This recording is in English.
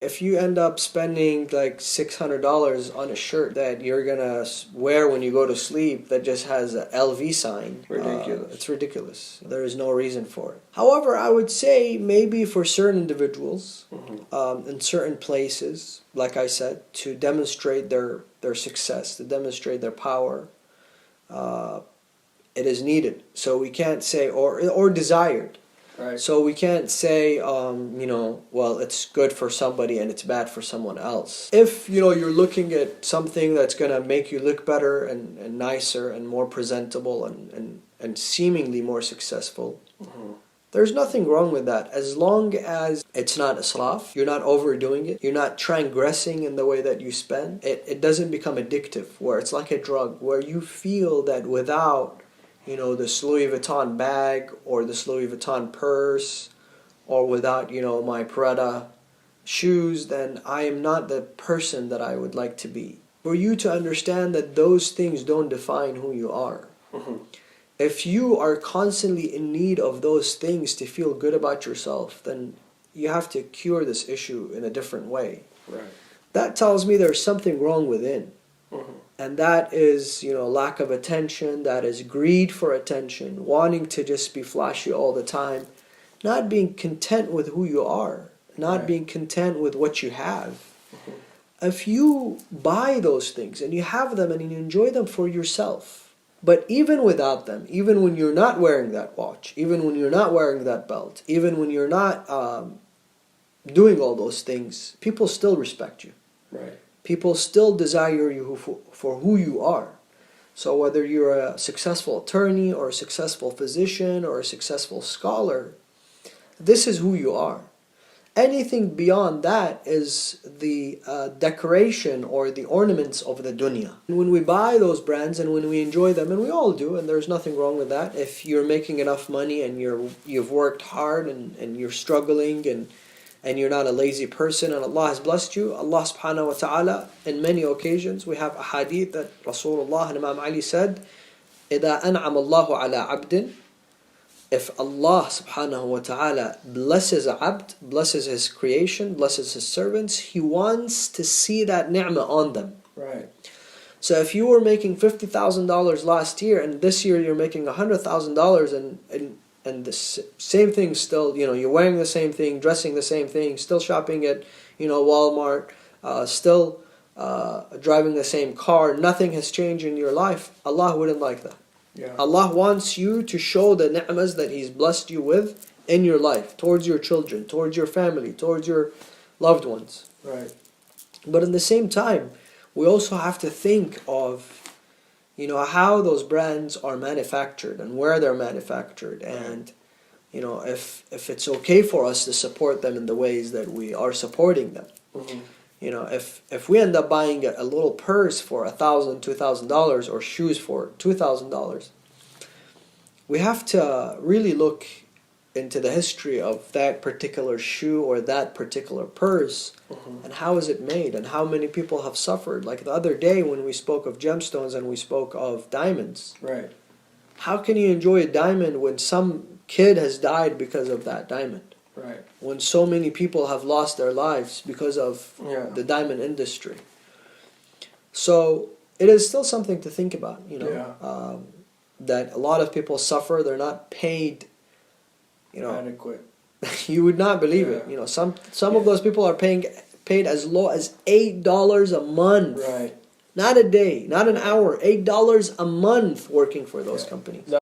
if you end up spending like $600 on a shirt that you're gonna wear when you go to sleep that just has a LV sign, ridiculous. It's ridiculous. There is no reason for it. However, I would say maybe for certain individuals, in certain places, like I said, to demonstrate their success, to demonstrate their power, it is needed. So we can't say, or desired. Right. So we can't say, well, it's good for somebody and it's bad for someone else. If, you're looking at something that's going to make you look better and nicer and more presentable and seemingly more successful, there's nothing wrong with that. As long as it's not israf, you're not overdoing it, you're not transgressing in the way that you spend, it doesn't become addictive, where it's like a drug, where you feel that without this Louis Vuitton bag or this Louis Vuitton purse, or without, my Prada shoes, then I am not the person that I would like to be. For you to understand that those things don't define who you are. If you are constantly in need of those things to feel good about yourself, then you have to cure this issue in a different way. Right. That tells me there's something wrong within. And that is, lack of attention, that is greed for attention, wanting to just be flashy all the time, not being content with who you are, not being content with what you have. If you buy those things and you have them and you enjoy them for yourself, but even without them, even when you're not wearing that watch, even when you're not wearing that belt, even when you're not doing all those things, people still respect you. Right. People still desire you for who you are. So whether you're a successful attorney or a successful physician or a successful scholar, this is who you are. Anything beyond that is the decoration or the ornaments of the dunya. And when we buy those brands and when we enjoy them, and we all do, and there's nothing wrong with that, if you're making enough money and you've worked hard and you're struggling and you're not a lazy person and Allah has blessed you, Allah subhanahu wa ta'ala, in many occasions, we have a hadith that Rasulullah and Imam Ali said, إِذَا أَنْعَمَ اللَّهُ عَلَىٰ عَبْدٍ, if Allah subhanahu wa ta'ala blesses a abd, blesses his creation, blesses his servants, He wants to see that ni'mah on them. Right. So if you were making $50,000 last year and this year you're making $100,000 and the same thing still, you're wearing the same thing, dressing the same thing, still shopping at, Walmart, still driving the same car, nothing has changed in your life, Allah wouldn't like that. Yeah. Allah wants you to show the ni'mas that He's blessed you with in your life, towards your children, towards your family, towards your loved ones. Right. But at the same time, we also have to think of how those brands are manufactured and where they're manufactured, and if it's okay for us to support them in the ways that we are supporting them. If we end up buying a little purse for $1,000, $2,000 or shoes for $2,000, we have to really look into the history of that particular shoe or that particular purse, and how is it made and how many people have suffered. Like the other day when we spoke of gemstones and we spoke of diamonds. Right. How can you enjoy a diamond when some kid has died because of that diamond? Right. When so many people have lost their lives because of the diamond industry. So it is still something to think about, that a lot of people suffer, they're not paid, adequate. You would not believe it. Some of those people are paid as low as $8 a month. Right. Not a day, not an hour, $8 a month working for those companies.